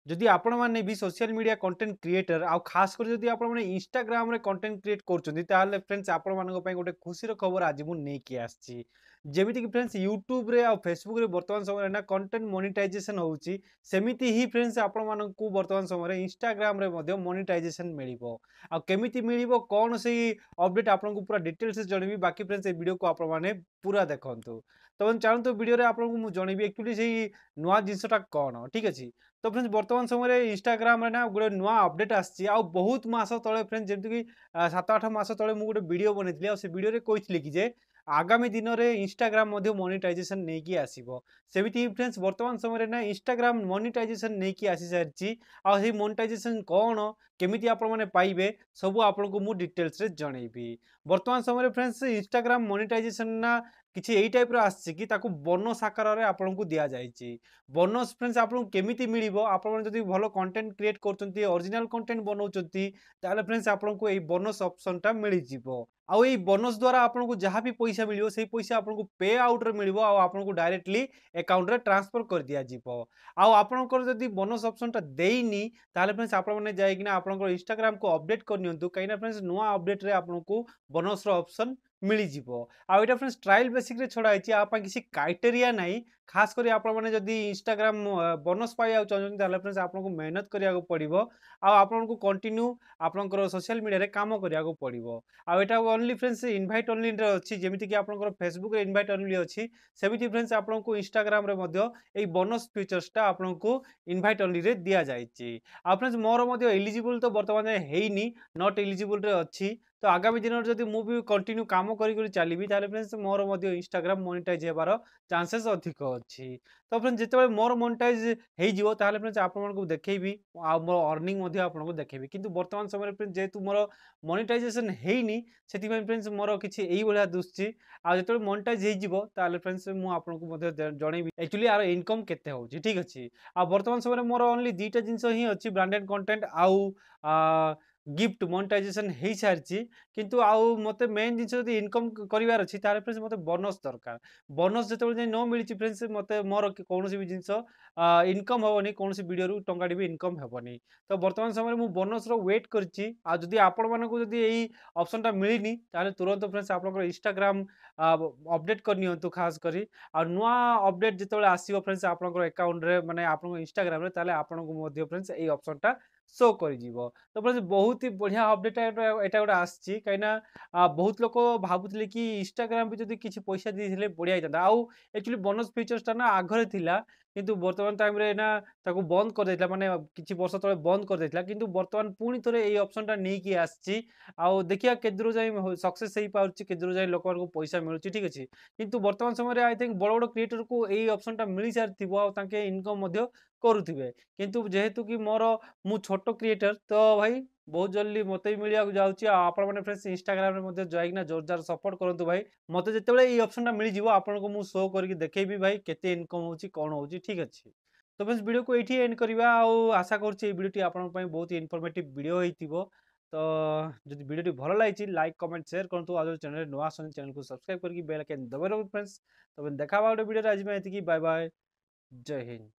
जदि आपण माने भी सोशल मीडिया कंटेंट क्रिएटर आउ खास कर जदि आपण माने इंस्टाग्राम रे कंटेंट क्रिएट करछन्ती ताले फ्रेंड्स आपण मानको पई गोटे खुशीर खबर आज मु नै कि आछी। जेमिति कि फ्रेंड्स यूट्यूब रे आ फेसबुक रे वर्तमान समय ना कंटेंट मोनेटाइजेशन होउची सेमिति ही फ्रेंड्स आपण मानकु वर्तमान समय रे इंस्टाग्राम रे मध्ये मोनेटाइजेशन मिलिबो। आ केमिति मिलिबो कोन सेही अपडेट आपनको पूरा डिटेल्स से जणेबी बाकी फ्रेंड्स ए वीडियो को आपण माने पूरा देखंतु। तो चाहନ୍ତୁ वीडियो रे आपनको मु जणेबी एक्चुअली सेही नुवा जिंसटा कोन ठीक अछि। तो फ्रेंड्स वर्तमान समय इंस्टाग्राम ना गोटे नुआ अपडेट आसी बहुत मास तले फ्रेंड्स जमीक 7-8 मास तले मुझे गोटे वीडियो बनई से वीडियो रे कही कि जे आगामी दिन में इंस्टाग्राम मोनेटाइजेशन नहीं कि आसीबो सेमिति फ्रेंड्स वर्तमान समय ना इंस्टाग्राम मोनेटाइजेशन नहीं कि आसी सारी आ मोनेटाइजेशन कौन केमिति आपण माने पाइबे सब आपको मु डिटेल्स रे जनइबी। वर्तमान समय फ्रेंड्स इंस्टाग्राम मोनेटाइजेशन ना किसी यही टाइप आसी कि ताकू बोनस आकार में आपको दि जाइए। बोनस फ्रेंड्स आपको केमिति मिलिबो आपण जदि भलो कंटेंट क्रिएट करचंती ओरिजिनल कंटेंट बनाउचंती ताले फ्रेंड्स आपको एई बोनस ऑप्शन टा मिलि जिवो। आउ एई बोनस द्वारा आपको जहाँ भी पैसा मिलिबो सेई पैसा आपको पे आउट रे मिलिबो आ आपको डायरेक्टली अकाउंट रे ट्रांसफर कर दिया जिवो। आउ आपनकर जदि बोनस ऑप्शन टा देइनी ताले फ्रेंड्स आपण माने जाई कि ना आपनकर इंस्टाग्राम को अपडेट कर नियंतु काइना फ्रेंड्स नुवा अपडेट रे आपनको बोनस रो ऑप्शन मिलि जिवो। आ एटा फ्रेंड्स ट्रायल बेसिक रे छोड़ा आइछि आ किसी क्राइटेरिया नाही खास करी आपण माने जदि इंस्टाग्राम बोनस पाइया चाहते ताले फ्रेंड्स आपको मेहनत करिया पड़िबो आ आपनको कंटिन्यू आपनकर सोशल मीडिया रे काम करिया पड़िबो। आ एटा ओनली फ्रेंड्स इनवाइट ओनली रे अछि जेमिति कि आपनकर फेसबुक रे इनवाइट ओनली अछि सेमिति फ्रेंड्स आपनको इंस्टाग्राम रे मध्य एई बोनस फीचर्स टा आपनको इनवाइट ओनली रे दिया जाइछि। आ फ्रेंड्स मोर मध्य एलिजिबल तो वर्तमान हेइनी नॉट एलिजिबल रे अछि तो आगामी दिन जदि मु भी कंटिन्यू काम करी चलीबी ताले फ्रेंड्स मोर मध्य इंस्टाग्राम मोनेटाइज हेबार चांसेस अधिक अछि। तो फ्रेंड्स जेतेबेले मोर मोनेटाइज हेइ जिवो ताले फ्रेंड्स आपण मानकु देखैबी आ मोर अर्निंग मध्य आपनको देखैबी किंतु वर्तमान समय फ्रेंड्स जेतु मोर मोनेटाइजेशन हेइनी सेति फ्रेंड्स मोर किछि एई भलिया दुसछि आ जेतेबेले मोनेटाइज हेइ जिवो ताले फ्रेंड्स मु आपनको मध्य जणैबी एक्चुअली आर इनकम केते होउछि ठीक अछि। आ वर्तमान समय मोर ओनली दीटा जिंस ही अछि ब्रांडेड कंटेंट आउ गिफ्ट मोनेटाइजेशन हेइ सारिछि किंतु आउ मते मेन जिंस जदि इनकम करिवार अछि ताले फ्रेंड्स मते बोनस दरकार। बोनस जेतेबेले जाय न मिलिछि फ्रेंड्स मते मोर कोनोसी भी जिंस इनकम हेबोनी कोनोसी वीडियो रु टंगाडी भी इनकम हेबोनी। तो वर्तमान समय मु बोनस रो वेट करछि आ जदि आपण मानकु जदि एई ऑप्शन टा मिलिनी ताले तुरंत फ्रेंड्स आपनकर इंस्टाग्राम अपडेट कर नियंतु खास करी आ नुआ अपडेट जेतेबेले आसीबो फ्रेंड्स आपनकर अकाउंट रे माने आपनकर इंस्टाग्राम रे ताले आपनको मध्य फ्रेंड्स एई ऑप्शन टा शो कर जीवो। तो फ्रेंड्स बहुत ही बढ़िया अपडेट एटा गोटे आछि काइना बहुत लोक भाबुतले कि इंस्टाग्राम भी जदि किछि पैसा दिथिले बढ़िया हितांता आउ एक्चुअली बोनस फीचर्स टा ना आगरे थिला किंतु वर्तमान टाइम रे ना ताकू बंद कर देथिला माने किछि वर्ष तळे बंद कर देथिला किंतु वर्तमान पुनी थरे एई ऑप्शन टा नै कि आछि आउ देखिया केदरो जाय सक्सेस हेइ पाउछि केदरो जाय लोक को पैसा मिलुछि ठीक अछि। किंतु वर्तमान समय रे आई थिंक बड़ बड़ क्रिएटर को एई ऑप्शन टा मिलि सारथिबो आ तांके इनकम मध्य करूथिबे किंतु जेहेतु कि मोर मु छोटो क्रिएटर तो भाई बहुत जल्दी मते भी मिलिया जाउछि आपण माने फ्रेंड्स इंस्टाग्राम रे मते जाइना जोरदार सपोर्ट करंतु भाई मते जेतेबेले ई ऑप्शन टा मिलि जिवो आपन को मु शो करके देखेबी भाई केते इनकम होछि कोन होछि ठीक अछि। तो फ्रेंड्स वीडियो को एठी एंड करबा आ आशा करछि ए वीडियो टी आपण पई बहुत इन्फॉर्मेटिव वीडियो हेतिबो। तो जदि वीडियो टी भलो लागिछि लाइक कमेंट शेयर करंतु आ जो चैनल नवा सन चैनल को सब्सक्राइब करके बेल आइकन दबाइ रखो फ्रेंड्स। तो देखा बा वीडियो आज में एतिकी बाय बाय जय हिंद।